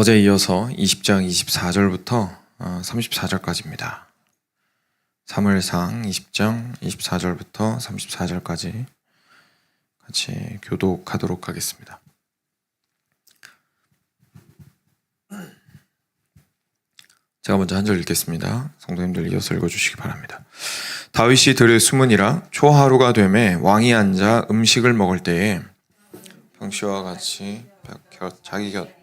어제 이어서 20장 24절부터 34절까지입니다. 사무엘상 20장 24절부터 34절까지 같이 교독하도록 하겠습니다. 제가 먼저 한 절 읽겠습니다. 성도님들 이어서 읽어주시기 바랍니다. 다윗이 들에 숨으니라. 초하루가 되매 왕이 앉아 음식을 먹을 때에 평시와 같이 자기 곁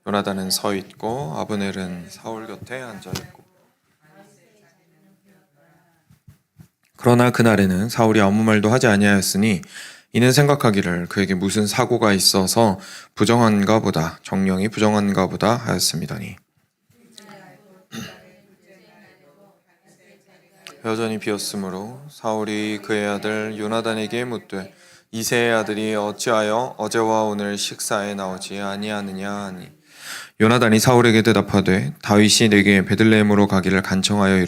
요나단은 서 있고 아브넬은 사울 곁에 앉아 있고. 그러나 그날에는 사울이 아무 말도 하지 아니하였으니 이는 생각하기를 그에게 무슨 사고가 있어서 부정한가 보다, 정령이 부정한가 보다 하였음이더니 여전히 비었으므로 사울이 그의 아들 요나단에게 묻되 이새의 아들이 어찌하여 어제와 오늘 식사에 나오지 아니하느냐 하니 요나단이 사울에게 대답하되 다윗이 내게 베들레헴으로 가기를 간청하여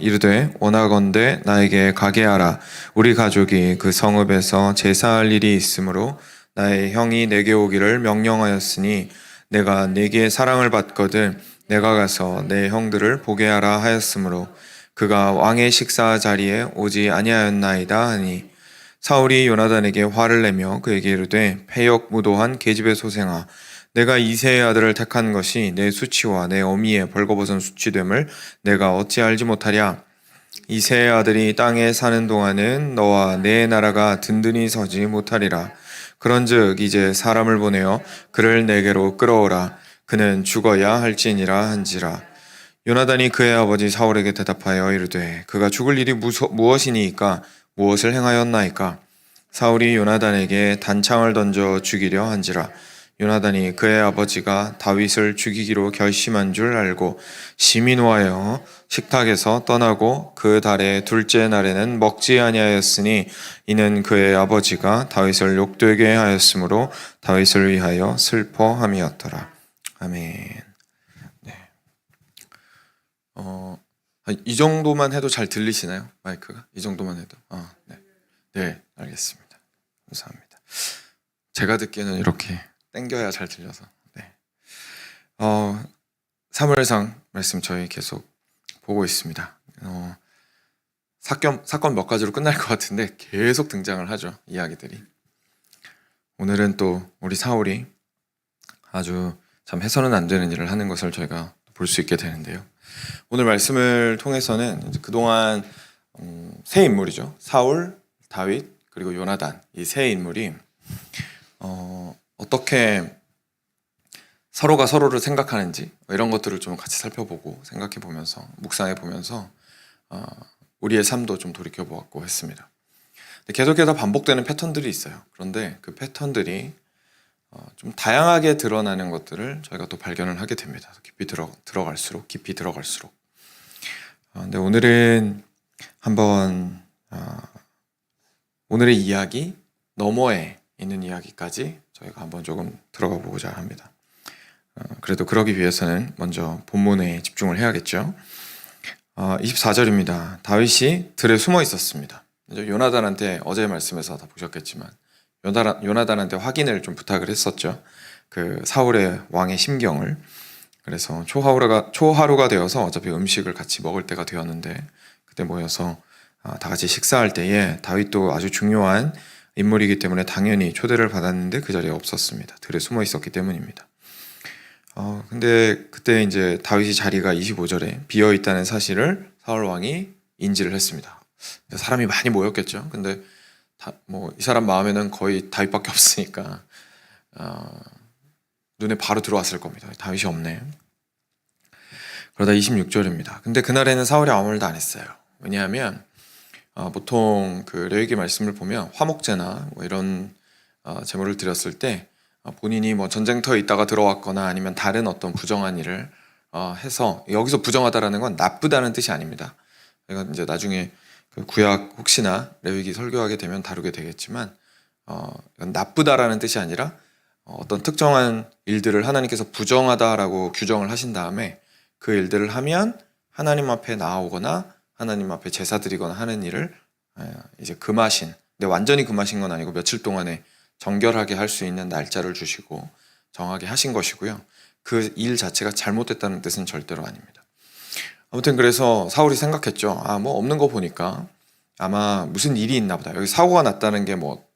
이르되 원하건대 나에게 가게 하라. 우리 가족이 그 성읍에서 제사할 일이 있으므로 나의 형이 내게 오기를 명령하였으니 내가 네게 사랑을 받거든 내가 가서 내 형들을 보게 하라 하였으므로 그가 왕의 식사 자리에 오지 아니하였나이다 하니 사울이 요나단에게 화를 내며 그에게 이르되 패역무도한 계집의 소생아 내가 이새의 아들을 택한 것이 내 수치와 내 어미의 벌거벗은 수치됨을 내가 어찌 알지 못하랴. 이새의 아들이 땅에 사는 동안은 너와 내 나라가 든든히 서지 못하리라. 그런즉 이제 사람을 보내어 그를 내게로 끌어오라. 그는 죽어야 할지니라 한지라. 요나단이 그의 아버지 사울에게 대답하여 이르되 그가 죽을 일이 무엇이니이까 무엇을 행하였나이까. 사울이 요나단에게 단창을 던져 죽이려 한지라. 요나단이 그의 아버지가 다윗을 죽이기로 결심한 줄 알고 심히 노하여 식탁에서 떠나고 그 달의 둘째 날에는 먹지 아니하였으니 이는 그의 아버지가 다윗을 욕되게 하였으므로 다윗을 위하여 슬퍼함이었더라. 아멘. 네. 이 정도만 해도 잘 들리시나요? 마이크가? 이 정도만 해도? 네. 네, 알겠습니다. 감사합니다. 제가 듣기에는 이렇게 땡겨야 잘 들려서. 네. 사무엘상 말씀 저희 계속 보고 있습니다. 사건 몇 가지로 끝날 것 같은데 계속 등장을 하죠. 이야기들이. 오늘은 또 우리 사울이 아주 참 해서는 안 되는 일을 하는 것을 저희가 볼 수 있게 되는데요. 오늘 말씀을 통해서는 이제 그동안 세 인물이죠. 사울, 다윗, 그리고 요나단 이 세 인물이 어떻게 서로가 서로를 생각하는지 이런 것들을 좀 같이 살펴보고 생각해 보면서 묵상해 보면서 우리의 삶도 좀 돌이켜 보았고 했습니다. 계속해서 반복되는 패턴들이 있어요. 그런데 그 패턴들이 좀 다양하게 드러나는 것들을 저희가 또 발견을 하게 됩니다. 깊이 들어갈수록. 근데 오늘은 한번 오늘의 이야기 너머에 있는 이야기까지 저희가 한번 조금 들어가 보고자 합니다. 그래도 그러기 위해서는 먼저 본문에 집중을 해야겠죠. 24절입니다. 다윗이 들에 숨어 있었습니다. 요나단한테 어제 말씀에서 다 보셨겠지만 요나단한테 확인을 좀 부탁을 했었죠. 그 사울의 왕의 심경을. 그래서 초하루가 되어서 어차피 음식을 같이 먹을 때가 되었는데 그때 모여서 다 같이 식사할 때에 다윗도 아주 중요한 인물이기 때문에 당연히 초대를 받았는데 그 자리에 없었습니다. 들에 숨어 있었기 때문입니다. 근데 그때 이제 다윗이 자리가 25절에 비어 있다는 사실을 사울 왕이 인지를 했습니다. 사람이 많이 모였겠죠. 근데 이 사람 마음에는 거의 다윗밖에 없으니까 눈에 바로 들어왔을 겁니다. 다윗이 없네. 그러다 26절입니다. 근데 그날에는 사울이 아무 말도 안 했어요. 왜냐하면 보통 그 레위기 말씀을 보면 화목제나 이런 제물을 드렸을 때 본인이 전쟁터에 있다가 들어왔거나 아니면 다른 어떤 부정한 일을 해서 여기서 부정하다라는 건 나쁘다는 뜻이 아닙니다. 이건 이제 나중에 그 구약 혹시나 레위기 설교하게 되면 다루게 되겠지만 이건 나쁘다라는 뜻이 아니라 어떤 특정한 일들을 하나님께서 부정하다라고 규정을 하신 다음에 그 일들을 하면 하나님 앞에 나오거나 하나님 앞에 제사 드리거나 하는 일을 이제 금하신, 근데 완전히 금하신 건 아니고 며칠 동안에 정결하게 할 수 있는 날짜를 주시고 정하게 하신 것이고요. 그 일 자체가 잘못됐다는 뜻은 절대로 아닙니다. 아무튼 그래서 사울이 생각했죠. 뭐 없는 거 보니까 아마 무슨 일이 있나 보다. 여기 사고가 났다는 게 뭐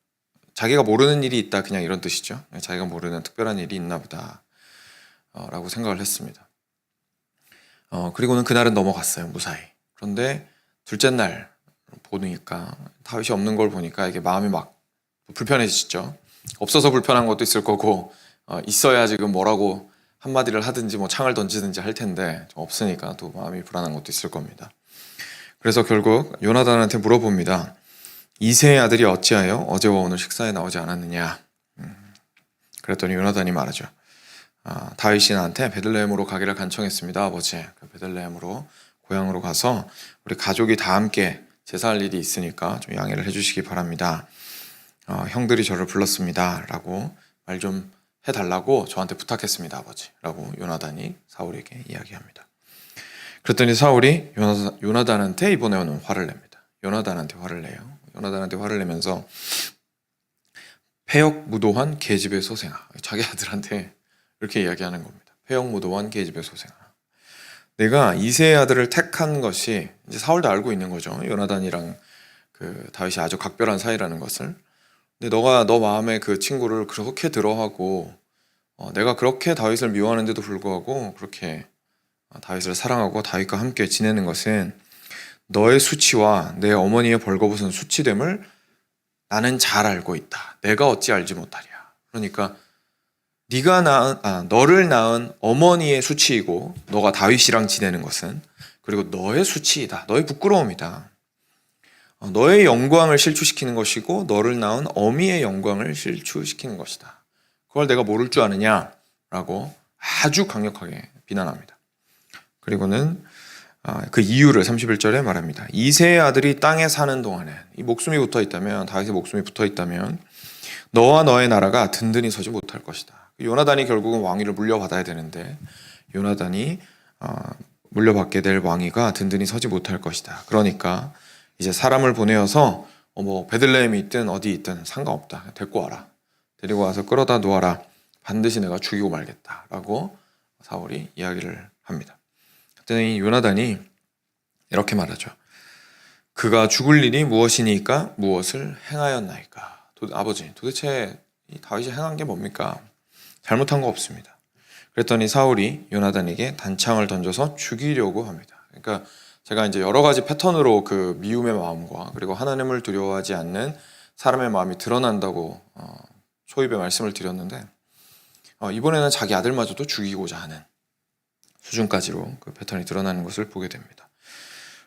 자기가 모르는 일이 있다, 그냥 이런 뜻이죠. 자기가 모르는 특별한 일이 있나 보다 라고 생각을 했습니다. 그리고는 그날은 넘어갔어요, 무사히. 그런데 둘째 날 보니까 다윗이 없는 걸 보니까 이게 마음이 막 불편해지죠. 없어서 불편한 것도 있을 거고, 있어야 지금 뭐라고 한마디를 하든지 뭐 창을 던지든지 할 텐데 없으니까 또 마음이 불안한 것도 있을 겁니다. 그래서 결국 요나단한테 물어봅니다. 이새의 아들이 어찌하여 어제와 오늘 식사에 나오지 않았느냐. 그랬더니 요나단이 말하죠. 다윗이 나한테 베들레헴으로 가기를 간청했습니다, 아버지. 베들레헴으로, 고향으로 가서 우리 가족이 다 함께 제사할 일이 있으니까 좀 양해를 해주시기 바랍니다. 형들이 저를 불렀습니다 라고 말 좀 해달라고 저한테 부탁했습니다, 아버지 라고 요나단이 사울에게 이야기합니다. 그랬더니 사울이 요나단한테 이번에는 화를 냅니다. 요나단한테 화를 내요. 요나단한테 화를 내면서 패역무도한 계집의 소생아, 자기 아들한테 이렇게 이야기하는 겁니다. 패역무도한 계집의 소생아, 내가 이새의 아들을 택한 것이, 이제 사울도 알고 있는 거죠. 요나단이랑 그 다윗이 아주 각별한 사이라는 것을. 근데 너가 너 마음에 그 친구를 그렇게 들어하고 내가 그렇게 다윗을 미워하는데도 불구하고 그렇게 다윗을 사랑하고 다윗과 함께 지내는 것은 너의 수치와 내 어머니의 벌거벗은 수치됨을 나는 잘 알고 있다. 내가 어찌 알지 못하랴. 그러니까 너를 낳은 어머니의 수치이고 너가 다윗이랑 지내는 것은, 그리고 너의 수치이다. 너의 부끄러움이다. 너의 영광을 실추시키는 것이고 너를 낳은 어미의 영광을 실추시키는 것이다. 그걸 내가 모를 줄 아느냐라고 아주 강력하게 비난합니다. 그리고는 그 이유를 31절에 말합니다. 이새의 아들이 땅에 사는 동안에, 이 목숨이 붙어 있다면, 다윗의 목숨이 붙어 있다면 너와 너의 나라가 든든히 서지 못할 것이다. 요나단이 결국은 왕위를 물려받아야 되는데 요나단이 물려받게 될 왕위가 든든히 서지 못할 것이다. 그러니까 이제 사람을 보내어서 뭐 베들레헴이 있든 어디 있든 상관없다. 데리고 와라. 데리고 와서 끌어다 놓아라. 반드시 내가 죽이고 말겠다라고 사울이 이야기를 합니다. 그랬더니 요나단이 이렇게 말하죠. 그가 죽을 일이 무엇이니까 무엇을 행하였나이까. 아버지, 도대체 이 다윗이 행한 게 뭡니까? 잘못한 거 없습니다. 그랬더니 사울이 요나단에게 단창을 던져서 죽이려고 합니다. 그러니까 제가 이제 여러 가지 패턴으로 그 미움의 마음과 그리고 하나님을 두려워하지 않는 사람의 마음이 드러난다고 초입에 말씀을 드렸는데, 이번에는 자기 아들마저도 죽이고자 하는 수준까지로 그 패턴이 드러나는 것을 보게 됩니다.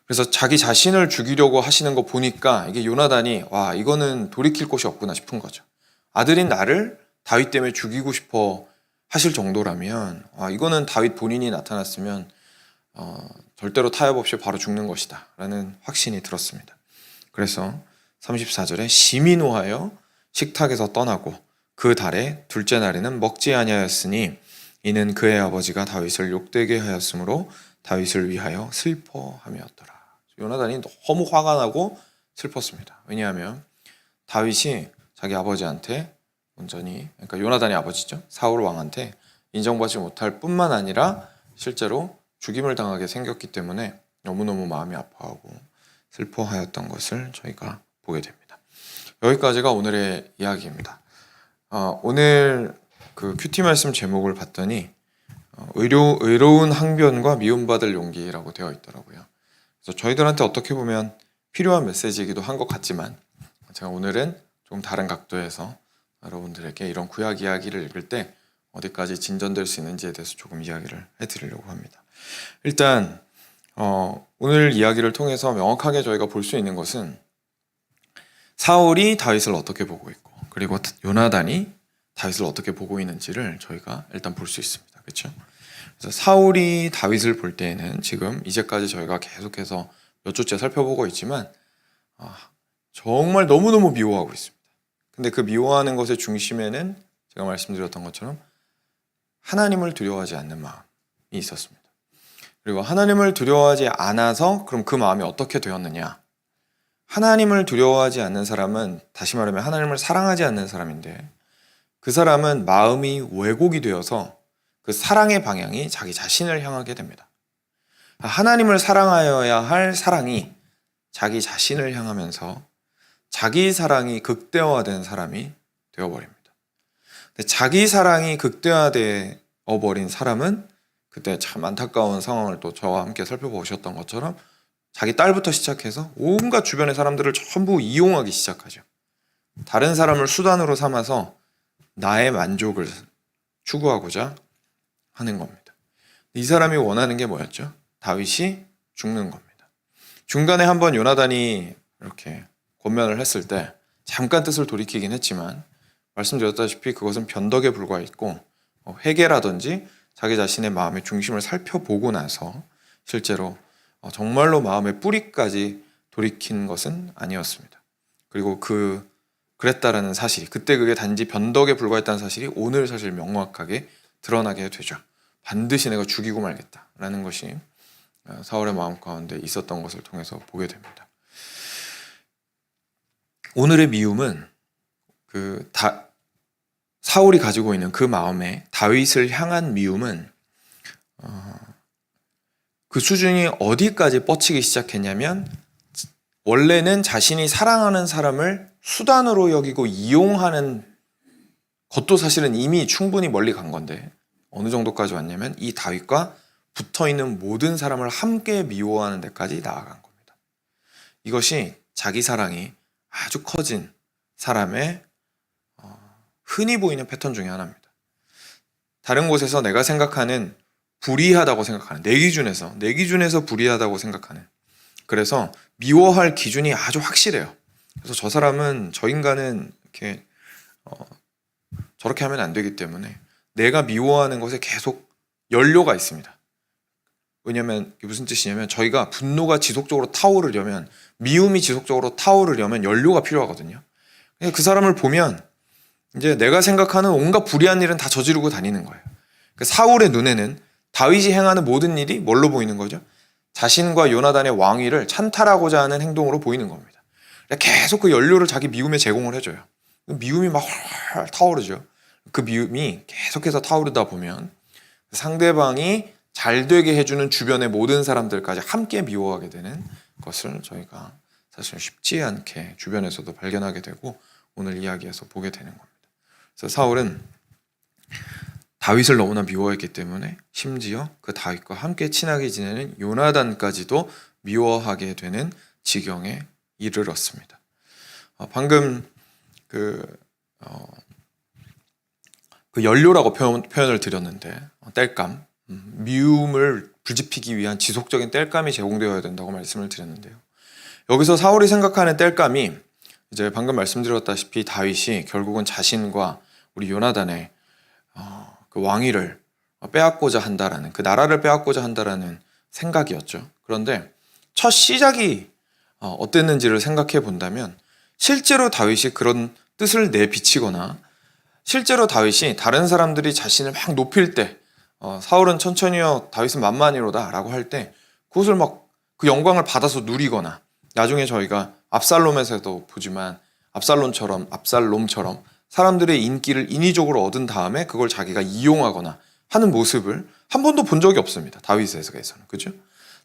그래서 자기 자신을 죽이려고 하시는 거 보니까 이게 요나단이 이거는 돌이킬 곳이 없구나 싶은 거죠. 아들인 나를 다윗 때문에 죽이고 싶어 하실 정도라면 이거는 다윗 본인이 나타났으면 절대로 타협 없이 바로 죽는 것이다 라는 확신이 들었습니다. 그래서 34절에 심히 노하여 식탁에서 떠나고 그 달의 둘째 날에는 먹지 아니하였으니 이는 그의 아버지가 다윗을 욕되게 하였으므로 다윗을 위하여 슬퍼함이었더라. 요나단이 너무 화가 나고 슬펐습니다. 왜냐하면 다윗이 자기 아버지한테 온전히, 그러니까 요나단의 아버지죠, 사울 왕한테 인정받지 못할 뿐만 아니라 실제로 죽임을 당하게 생겼기 때문에 너무너무 마음이 아파하고 슬퍼하였던 것을 저희가 보게 됩니다. 여기까지가 오늘의 이야기입니다. 오늘 그 큐티 말씀 제목을 봤더니 의로운 항변과 미움받을 용기라고 되어 있더라고요. 그래서 저희들한테 어떻게 보면 필요한 메시지이기도 한 것 같지만, 제가 오늘은 좀 다른 각도에서 여러분들에게 이런 구약 이야기를 읽을 때 어디까지 진전될 수 있는지에 대해서 조금 이야기를 해드리려고 합니다. 일단 오늘 이야기를 통해서 명확하게 저희가 볼 수 있는 것은 사울이 다윗을 어떻게 보고 있고, 그리고 요나단이 다윗을 어떻게 보고 있는지를 저희가 일단 볼 수 있습니다. 그렇죠? 그래서 사울이 다윗을 볼 때에는 지금 이제까지 저희가 계속해서 몇 주째 살펴보고 있지만 정말 너무너무 미워하고 있습니다. 근데 그 미워하는 것의 중심에는 제가 말씀드렸던 것처럼 하나님을 두려워하지 않는 마음이 있었습니다. 그리고 하나님을 두려워하지 않아서 그럼 그 마음이 어떻게 되었느냐? 하나님을 두려워하지 않는 사람은, 다시 말하면 하나님을 사랑하지 않는 사람인데, 그 사람은 마음이 왜곡이 되어서 그 사랑의 방향이 자기 자신을 향하게 됩니다. 하나님을 사랑하여야 할 사랑이 자기 자신을 향하면서 자기 사랑이 극대화된 사람이 되어버립니다. 근데 자기 사랑이 극대화되어 버린 사람은 그때 참 안타까운 상황을 또 저와 함께 살펴보셨던 것처럼 자기 딸부터 시작해서 온갖 주변의 사람들을 전부 이용하기 시작하죠. 다른 사람을 수단으로 삼아서 나의 만족을 추구하고자 하는 겁니다. 이 사람이 원하는 게 뭐였죠? 다윗이 죽는 겁니다. 중간에 한번 요나단이 이렇게 권면을 했을 때 잠깐 뜻을 돌이키긴 했지만 말씀드렸다시피 그것은 변덕에 불과했고 회개라든지 자기 자신의 마음의 중심을 살펴보고 나서 실제로 정말로 마음의 뿌리까지 돌이킨 것은 아니었습니다. 그리고 그랬다라는 사실이, 그때 그게 단지 변덕에 불과했다는 사실이 오늘 사실 명확하게 드러나게 되죠. 반드시 내가 죽이고 말겠다라는 것이 사울의 마음 가운데 있었던 것을 통해서 보게 됩니다. 오늘의 미움은 사울이 가지고 있는 그 마음에 다윗을 향한 미움은 그 수준이 어디까지 뻗치기 시작했냐면 원래는 자신이 사랑하는 사람을 수단으로 여기고 이용하는 것도 사실은 이미 충분히 멀리 간 건데 어느 정도까지 왔냐면 이 다윗과 붙어있는 모든 사람을 함께 미워하는 데까지 나아간 겁니다. 이것이 자기 사랑이 아주 커진 사람의 흔히 보이는 패턴 중에 하나입니다. 다른 곳에서 내가 생각하는 불의하다고 생각하는, 내 기준에서 불의하다고 생각하는, 그래서 미워할 기준이 아주 확실해요. 그래서 저 인간은 이렇게 저렇게 하면 안 되기 때문에 내가 미워하는 것에 계속 연료가 있습니다. 왜냐면 이게 무슨 뜻이냐면 저희가 분노가 지속적으로 타오르려면, 미움이 지속적으로 타오르려면 연료가 필요하거든요. 그 사람을 보면 이제 내가 생각하는 온갖 불의한 일은 다 저지르고 다니는 거예요. 사울의 눈에는 다윗이 행하는 모든 일이 뭘로 보이는 거죠? 자신과 요나단의 왕위를 찬탈하고자 하는 행동으로 보이는 겁니다. 계속 그 연료를 자기 미움에 제공을 해줘요. 미움이 막 활활 타오르죠. 그 미움이 계속해서 타오르다 보면 상대방이 잘 되게 해주는 주변의 모든 사람들까지 함께 미워하게 되는 것을 저희가 사실 쉽지 않게 주변에서도 발견하게 되고 오늘 이야기에서 보게 되는 겁니다. 그래서 사울은 다윗을 너무나 미워했기 때문에 심지어 그 다윗과 함께 친하게 지내는 요나단까지도 미워하게 되는 지경에 이르렀습니다. 방금 그 연료라고 표현을 드렸는데 땔감, 미움을 불지피기 위한 지속적인 땔감이 제공되어야 된다고 말씀을 드렸는데요. 여기서 사울이 생각하는 땔감이 이제 방금 말씀드렸다시피 다윗이 결국은 자신과 우리 요나단의 그 왕위를 빼앗고자 한다라는, 그 나라를 빼앗고자 한다라는 생각이었죠. 그런데 첫 시작이 어땠는지를 생각해 본다면 실제로 다윗이 그런 뜻을 내비치거나 실제로 다윗이 다른 사람들이 자신을 막 높일 때 사울은 천천히요 다윗은 만만히로다 라고 할 때 그것을 막 그 영광을 받아서 누리거나 나중에 저희가 압살롬에서도 보지만 압살롬처럼 사람들의 인기를 인위적으로 얻은 다음에 그걸 자기가 이용하거나 하는 모습을 한 번도 본 적이 없습니다. 다윗에게서는. 그죠?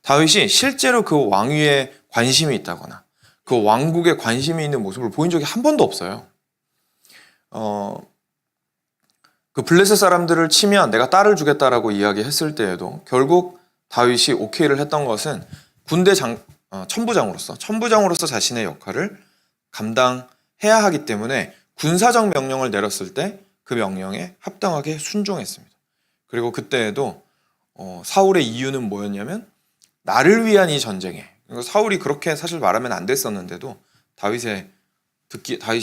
다윗이 실제로 그 왕위에 관심이 있다거나 그 왕국에 관심이 있는 모습을 보인 적이 한 번도 없어요. 그 블레셋 사람들을 치면 내가 딸을 주겠다라고 이야기했을 때에도 결국 다윗이 오케이를 했던 것은 군대 천부장으로서 자신의 역할을 감당해야 하기 때문에 군사적 명령을 내렸을 때 그 명령에 합당하게 순종했습니다. 그리고 그때에도 사울의 이유는 뭐였냐면 나를 위한 이 전쟁에, 사울이 그렇게 사실 말하면 안 됐었는데도 다윗이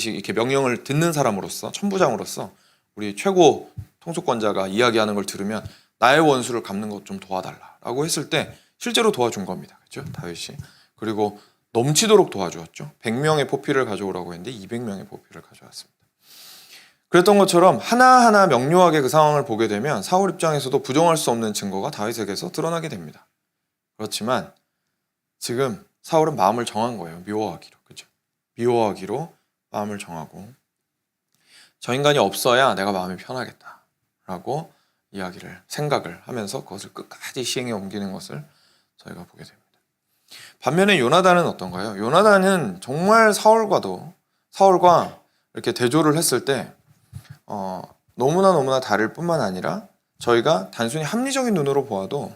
이렇게 명령을 듣는 사람으로서, 천부장으로서 우리 최고 통수권자가 이야기하는 걸 들으면 나의 원수를 갚는 것 좀 도와달라라고 했을 때 실제로 도와준 겁니다. 그렇죠? 다윗이. 그리고 넘치도록 도와주었죠. 100명의 포피를 가져오라고 했는데 200명의 포피를 가져왔습니다. 그랬던 것처럼 하나하나 명료하게 그 상황을 보게 되면 사울 입장에서도 부정할 수 없는 증거가 다윗에게서 드러나게 됩니다. 그렇지만 지금 사울은 마음을 정한 거예요. 미워하기로. 그렇죠? 미워하기로 마음을 정하고 저 인간이 없어야 내가 마음이 편하겠다라고 생각을 하면서 그것을 끝까지 시행에 옮기는 것을 저희가 보게 됩니다. 반면에 요나단은 어떤가요? 요나단은 정말 사울과 이렇게 대조를 했을 때 너무나 다를 뿐만 아니라 저희가 단순히 합리적인 눈으로 보아도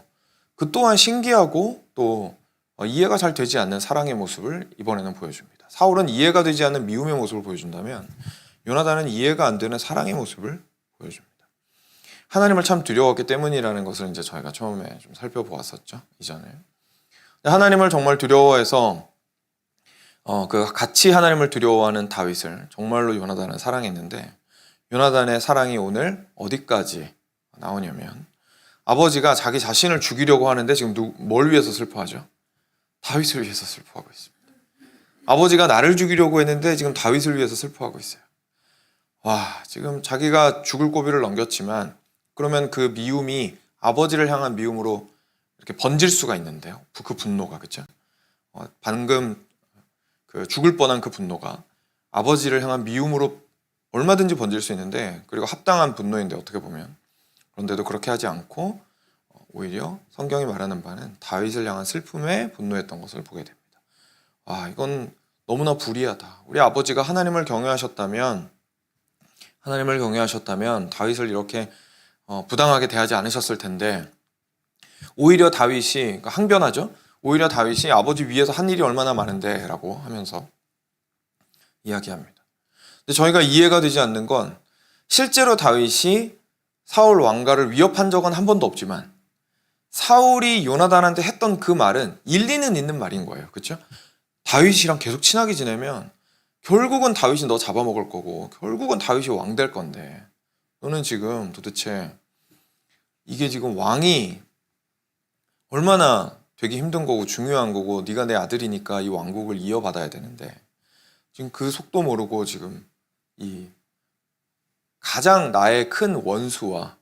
그 또한 신기하고 또 이해가 잘 되지 않는 사랑의 모습을 이번에는 보여줍니다. 사울은 이해가 되지 않는 미움의 모습을 보여준다면 요나단은 이해가 안 되는 사랑의 모습을 보여줍니다. 하나님을 참 두려웠기 때문이라는 것을 이제 저희가 처음에 좀 살펴보았었죠. 이전에. 하나님을 정말 두려워해서 같이 하나님을 두려워하는 다윗을 정말로 요나단은 사랑했는데 요나단의 사랑이 오늘 어디까지 나오냐면 아버지가 자기 자신을 죽이려고 하는데 지금 뭘 위해서 슬퍼하죠? 다윗을 위해서 슬퍼하고 있습니다. 아버지가 나를 죽이려고 했는데 지금 다윗을 위해서 슬퍼하고 있어요. 지금 자기가 죽을 고비를 넘겼지만 그러면 그 미움이 아버지를 향한 미움으로 이렇게 번질 수가 있는데요. 그 분노가, 그렇죠? 방금 그 죽을 뻔한 그 분노가 아버지를 향한 미움으로 얼마든지 번질 수 있는데, 그리고 합당한 분노인데 어떻게 보면, 그런데도 그렇게 하지 않고 오히려 성경이 말하는 바는 다윗을 향한 슬픔에 분노했던 것을 보게 됩니다. 이건 너무나 불의하다. 우리 아버지가 하나님을 경외하셨다면 다윗을 이렇게 부당하게 대하지 않으셨을 텐데, 오히려 다윗이, 그러니까 항변하죠. 오히려 다윗이 아버지 위에서 한 일이 얼마나 많은데 라고 하면서 이야기합니다. 근데 저희가 이해가 되지 않는 건 실제로 다윗이 사울 왕가를 위협한 적은 한 번도 없지만 사울이 요나단한테 했던 그 말은 일리는 있는 말인 거예요. 그렇죠? 다윗이랑 계속 친하게 지내면 결국은 다윗이 너 잡아먹을 거고 결국은 다윗이 왕 될 건데 너는 지금 도대체 이게 지금 왕이 얼마나 되기 힘든 거고 중요한 거고 네가 내 아들이니까 이 왕국을 이어받아야 되는데 지금 그 속도 모르고 지금 이 가장 나의 큰 원수와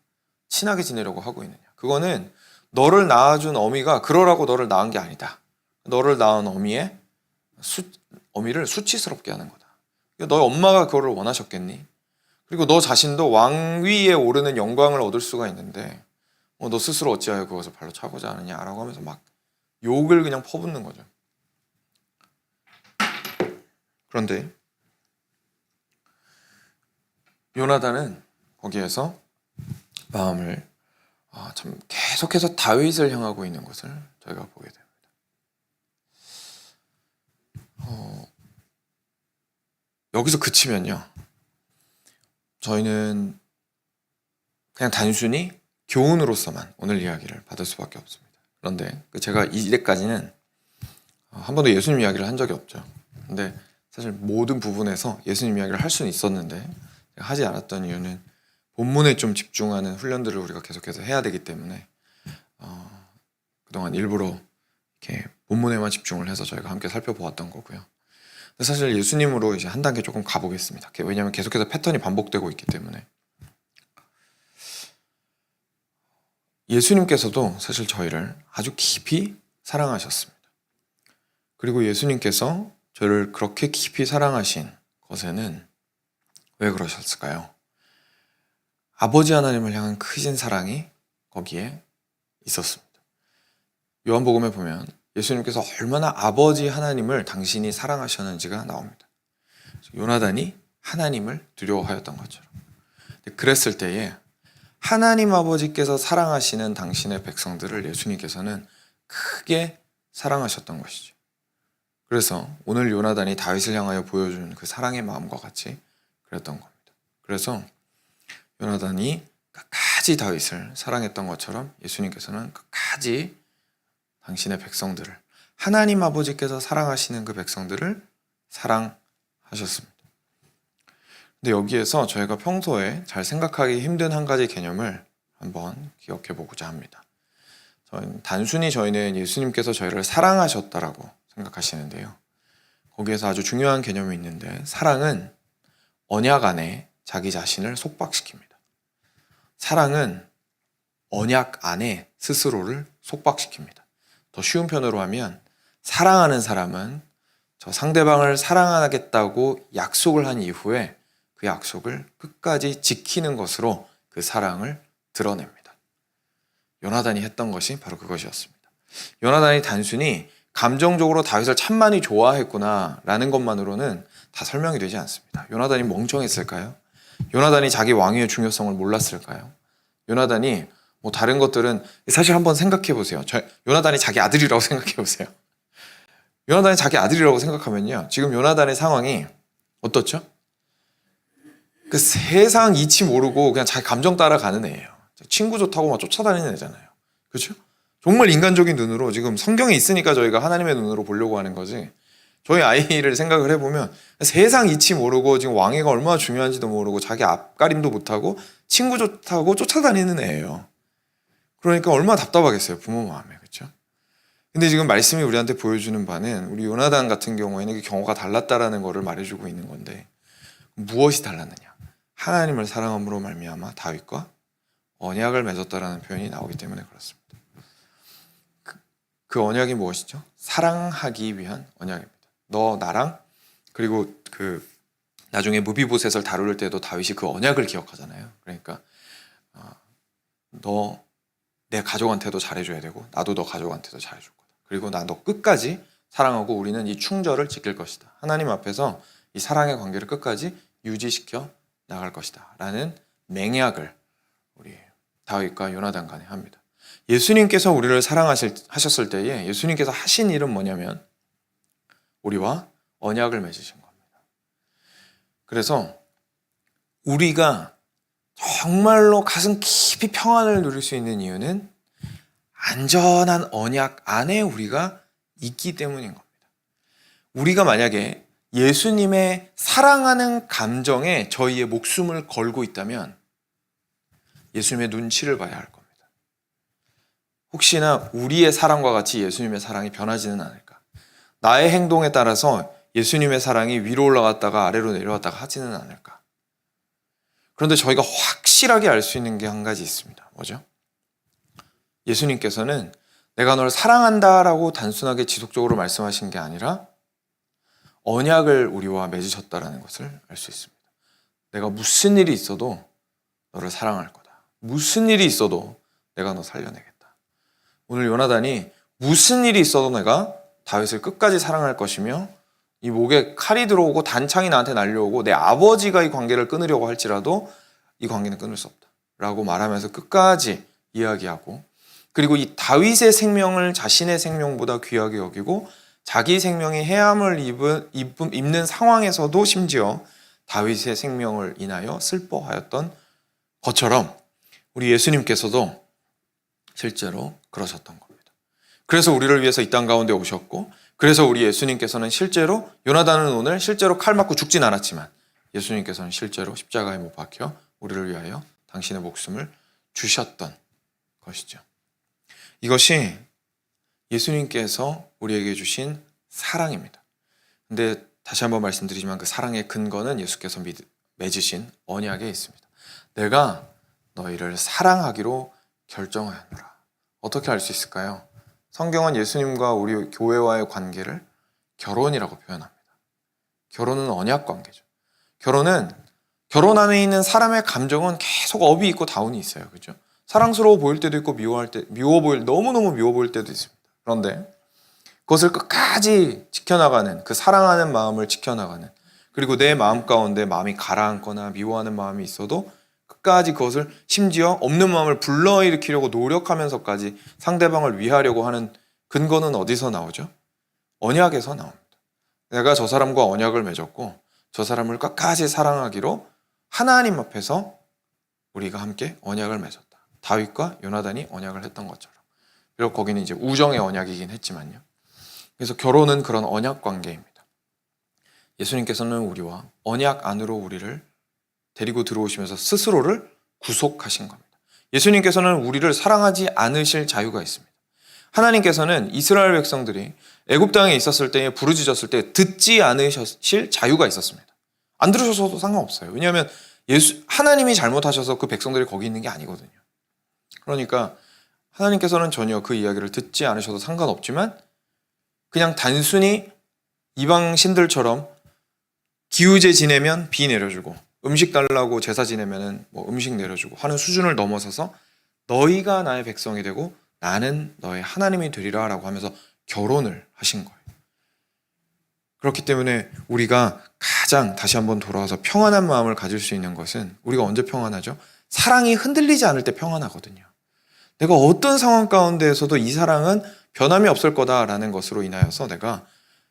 친하게 지내려고 하고 있느냐. 그거는 너를 낳아준 어미가 그러라고 너를 낳은 게 아니다. 너를 낳은 어미를 수치스럽게 하는 거다. 너희 엄마가 그거를 원하셨겠니? 그리고 너 자신도 왕위에 오르는 영광을 얻을 수가 있는데 너 스스로 어찌하여 그것을 발로 차고자 하느냐라고 하면서 막 욕을 그냥 퍼붓는 거죠. 그런데 요나단은 거기에서 마음을 참 계속해서 다윗을 향하고 있는 것을 저희가 보게 됩니다. 여기서 그치면요, 저희는 그냥 단순히 교훈으로서만 오늘 이야기를 받을 수밖에 없습니다. 그런데 제가 이때까지는 한 번도 예수님 이야기를 한 적이 없죠. 근데 사실 모든 부분에서 예수님 이야기를 할 수는 있었는데 하지 않았던 이유는 본문에 좀 집중하는 훈련들을 우리가 계속해서 해야 되기 때문에 그동안 일부러 이렇게 본문에만 집중을 해서 저희가 함께 살펴보았던 거고요. 근데 사실 예수님으로 이제 한 단계 조금 가보겠습니다. 왜냐하면 계속해서 패턴이 반복되고 있기 때문에. 예수님께서도 사실 저희를 아주 깊이 사랑하셨습니다. 그리고 예수님께서 저를 그렇게 깊이 사랑하신 것에는 왜 그러셨을까요? 아버지 하나님을 향한 크신 사랑이 거기에 있었습니다. 요한복음에 보면 예수님께서 얼마나 아버지 하나님을 당신이 사랑하셨는지가 나옵니다. 요나단이 하나님을 두려워하였던 것처럼. 그랬을 때에 하나님 아버지께서 사랑하시는 당신의 백성들을 예수님께서는 크게 사랑하셨던 것이죠. 그래서 오늘 요나단이 다윗을 향하여 보여준 그 사랑의 마음과 같이 그랬던 겁니다. 그래서 요나단이 끝까지 다윗을 사랑했던 것처럼 예수님께서는 끝까지 당신의 백성들을, 하나님 아버지께서 사랑하시는 그 백성들을 사랑하셨습니다. 근데 여기에서 저희가 평소에 잘 생각하기 힘든 한 가지 개념을 한번 기억해 보고자 합니다. 단순히 저희는 예수님께서 저희를 사랑하셨다라고 생각하시는데요. 거기에서 아주 중요한 개념이 있는데, 사랑은 언약 안에 자기 자신을 속박시킵니다. 사랑은 언약 안에 스스로를 속박시킵니다. 더 쉬운 편으로 하면 사랑하는 사람은 저 상대방을 사랑하겠다고 약속을 한 이후에 그 약속을 끝까지 지키는 것으로 그 사랑을 드러냅니다. 요나단이 했던 것이 바로 그것이었습니다. 요나단이 단순히 감정적으로 다윗을 참 많이 좋아했구나라는 것만으로는 다 설명이 되지 않습니다. 요나단이 멍청했을까요? 요나단이 자기 왕위의 중요성을 몰랐을까요? 요나단이 뭐 다른 것들은 사실 한번 생각해 보세요. 요나단이 자기 아들이라고 생각해 보세요. 요나단이 자기 아들이라고 생각하면요, 지금 요나단의 상황이 어떻죠? 그 세상 이치 모르고 그냥 자기 감정 따라가는 애예요. 친구 좋다고 막 쫓아다니는 애잖아요. 그렇죠? 정말 인간적인 눈으로, 지금 성경에 있으니까 저희가 하나님의 눈으로 보려고 하는 거지, 저희 아이를 생각을 해보면 세상 이치 모르고 지금 왕위가 얼마나 중요한지도 모르고 자기 앞가림도 못하고 친구 좋다고 쫓아다니는 애예요. 그러니까 얼마나 답답하겠어요, 부모 마음에. 그렇죠? 근데 지금 말씀이 우리한테 보여주는 바는 우리 요나단 같은 경우에는 그 경우가 달랐다라는 것을 말해주고 있는 건데, 무엇이 달랐느냐? 하나님을 사랑함으로 말미암아 다윗과 언약을 맺었다라는 표현이 나오기 때문에 그렇습니다. 그 언약이 무엇이죠? 사랑하기 위한 언약입니다. 너 나랑, 그리고 그 나중에 무비보셋을 다룰 때도 다윗이 그 언약을 기억하잖아요. 그러니까 너 내 가족한테도 잘해줘야 되고 나도 너 가족한테도 잘해줄 거다. 그리고 나 너 끝까지 사랑하고 우리는 이 충절을 지킬 것이다. 하나님 앞에서 이 사랑의 관계를 끝까지 유지시켜 나갈 것이다 라는 맹약을 우리 다윗과 요나단 간에 합니다. 예수님께서 우리를 사랑하셨을 때에 예수님께서 하신 일은 뭐냐면 우리와 언약을 맺으신 겁니다. 그래서 우리가 정말로 가슴 깊이 평안을 누릴 수 있는 이유는 안전한 언약 안에 우리가 있기 때문인 겁니다. 우리가 만약에 예수님의 사랑하는 감정에 저희의 목숨을 걸고 있다면 예수님의 눈치를 봐야 할 겁니다. 혹시나 우리의 사랑과 같이 예수님의 사랑이 변하지는 않을까? 나의 행동에 따라서 예수님의 사랑이 위로 올라갔다가 아래로 내려왔다가 하지는 않을까? 그런데 저희가 확실하게 알 수 있는 게 한 가지 있습니다. 뭐죠? 예수님께서는 내가 널 사랑한다라고 단순하게 지속적으로 말씀하신 게 아니라 언약을 우리와 맺으셨다라는 것을 알 수 있습니다. 내가 무슨 일이 있어도 너를 사랑할 거다. 무슨 일이 있어도 내가 너 살려내겠다. 오늘 요나단이 무슨 일이 있어도 내가 다윗을 끝까지 사랑할 것이며 이 목에 칼이 들어오고 단창이 나한테 날려오고 내 아버지가 이 관계를 끊으려고 할지라도 이 관계는 끊을 수 없다 라고 말하면서 끝까지 이야기하고, 그리고 이 다윗의 생명을 자신의 생명보다 귀하게 여기고 자기 생명이 해함을 입는 상황에서도 심지어 다윗의 생명을 인하여 슬퍼하였던 것처럼 우리 예수님께서도 실제로 그러셨던 겁니다. 그래서 우리를 위해서 이 땅 가운데 오셨고, 그래서 우리 예수님께서는 실제로, 요나단은 오늘 실제로 칼 맞고 죽진 않았지만 예수님께서는 실제로 십자가에 못 박혀 우리를 위하여 당신의 목숨을 주셨던 것이죠. 이것이 예수님께서 우리에게 주신 사랑입니다. 근데 다시 한번 말씀드리지만 그 사랑의 근거는 예수께서 맺으신 언약에 있습니다. 내가 너희를 사랑하기로 결정하였노라. 어떻게 알 수 있을까요? 성경은 예수님과 우리 교회와의 관계를 결혼이라고 표현합니다. 결혼은 언약 관계죠. 결혼 안에 있는 사람의 감정은 계속 업이 있고 다운이 있어요. 그렇죠? 사랑스러워 보일 때도 있고 너무너무 미워 보일 때도 있습니다. 그런데 그것을 끝까지 지켜나가는, 그 사랑하는 마음을 지켜나가는, 그리고 내 마음 가운데 마음이 가라앉거나 미워하는 마음이 있어도 끝까지 그것을, 심지어 없는 마음을 불러일으키려고 노력하면서까지 상대방을 위하려고 하는 근거는 어디서 나오죠? 언약에서 나옵니다. 내가 저 사람과 언약을 맺었고 저 사람을 끝까지 사랑하기로 하나님 앞에서 우리가 함께 언약을 맺었다. 다윗과 요나단이 언약을 했던 것처럼. 그리고 거기는 이제 우정의 언약이긴 했지만요. 그래서 결혼은 그런 언약 관계입니다. 예수님께서는 우리와 언약 안으로 우리를 데리고 들어오시면서 스스로를 구속하신 겁니다. 예수님께서는 우리를 사랑하지 않으실 자유가 있습니다. 하나님께서는 이스라엘 백성들이 애굽 땅에 있었을 때에 부르짖었을 때 듣지 않으실 자유가 있었습니다. 안 들으셔도 상관없어요. 왜냐하면 하나님이 잘못하셔서 그 백성들이 거기 있는 게 아니거든요. 그러니까 하나님께서는 전혀 그 이야기를 듣지 않으셔도 상관없지만 그냥 단순히 이방 신들처럼 기우제 지내면 비 내려주고 음식 달라고 제사 지내면은 뭐 음식 내려주고 하는 수준을 넘어서서 너희가 나의 백성이 되고 나는 너의 하나님이 되리라라고 하면서 결혼을 하신 거예요. 그렇기 때문에 우리가 가장 다시 한번 돌아와서 평안한 마음을 가질 수 있는 것은 우리가 언제 평안하죠? 사랑이 흔들리지 않을 때 평안하거든요. 내가 어떤 상황 가운데에서도 이 사랑은 변함이 없을 거다라는 것으로 인하여서 내가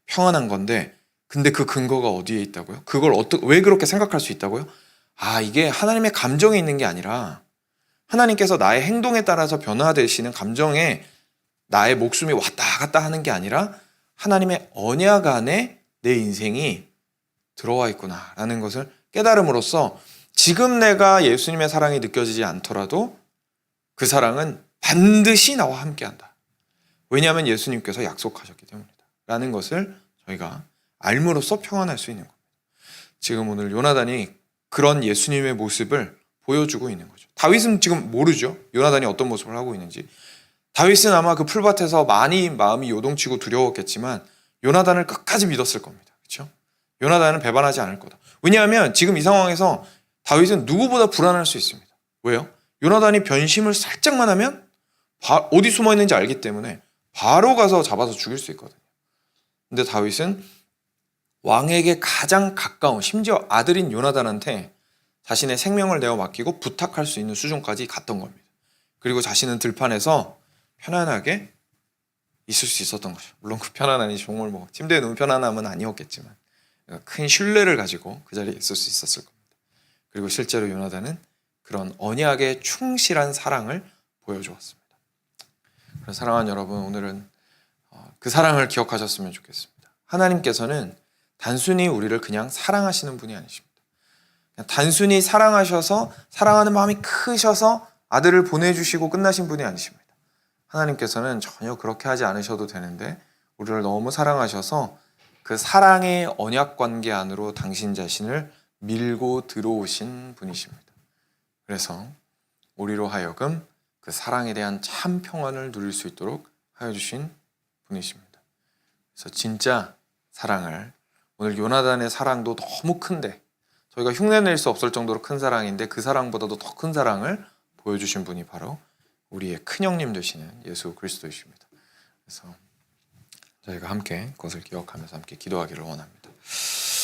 평안한 건데, 근데 그 근거가 어디에 있다고요? 그걸 왜 그렇게 생각할 수 있다고요? 이게 하나님의 감정에 있는 게 아니라 하나님께서 나의 행동에 따라서 변화되시는 감정에 나의 목숨이 왔다 갔다 하는 게 아니라 하나님의 언약 안에 내 인생이 들어와 있구나라는 것을 깨달음으로써 지금 내가 예수님의 사랑이 느껴지지 않더라도 그 사랑은 반드시 나와 함께한다. 왜냐하면 예수님께서 약속하셨기 때문이다 라는 것을 저희가 알므로써 평안할 수 있는 겁니다. 지금 오늘 요나단이 그런 예수님의 모습을 보여주고 있는 거죠. 다윗은 지금 모르죠. 요나단이 어떤 모습을 하고 있는지. 다윗은 아마 그 풀밭에서 많이 마음이 요동치고 두려웠겠지만 요나단을 끝까지 믿었을 겁니다. 그렇죠? 요나단은 배반하지 않을 거다. 왜냐하면 지금 이 상황에서 다윗은 누구보다 불안할 수 있습니다. 왜요? 요나단이 변심을 살짝만 하면 어디 숨어 있는지 알기 때문에 바로 가서 잡아서 죽일 수 있거든요. 근데 다윗은 왕에게 가장 가까운, 심지어 아들인 요나단한테 자신의 생명을 내어 맡기고 부탁할 수 있는 수준까지 갔던 겁니다. 그리고 자신은 들판에서 편안하게 있을 수 있었던 거죠. 물론 그 편안함이 정말 뭐 침대에 누운 편안함은 아니었겠지만 큰 신뢰를 가지고 그 자리에 있을 수 있었을 겁니다. 그리고 실제로 요나단은 그런 언약에 충실한 사랑을 보여주었습니다. 사랑하는 여러분, 오늘은 그 사랑을 기억하셨으면 좋겠습니다. 하나님께서는 단순히 우리를 그냥 사랑하시는 분이 아니십니다. 그냥 단순히 사랑하셔서 사랑하는 마음이 크셔서 아들을 보내주시고 끝나신 분이 아니십니다. 하나님께서는 전혀 그렇게 하지 않으셔도 되는데 우리를 너무 사랑하셔서 그 사랑의 언약 관계 안으로 당신 자신을 밀고 들어오신 분이십니다. 그래서 우리로 하여금 그 사랑에 대한 참 평안을 누릴 수 있도록 하여 주신 분이십니다. 그래서 진짜 사랑을, 오늘 요나단의 사랑도 너무 큰데 저희가 흉내낼 수 없을 정도로 큰 사랑인데 그 사랑보다도 더 큰 사랑을 보여주신 분이 바로 우리의 큰형님 되시는 예수 그리스도이십니다. 그래서 저희가 함께 그것을 기억하면서 함께 기도하기를 원합니다.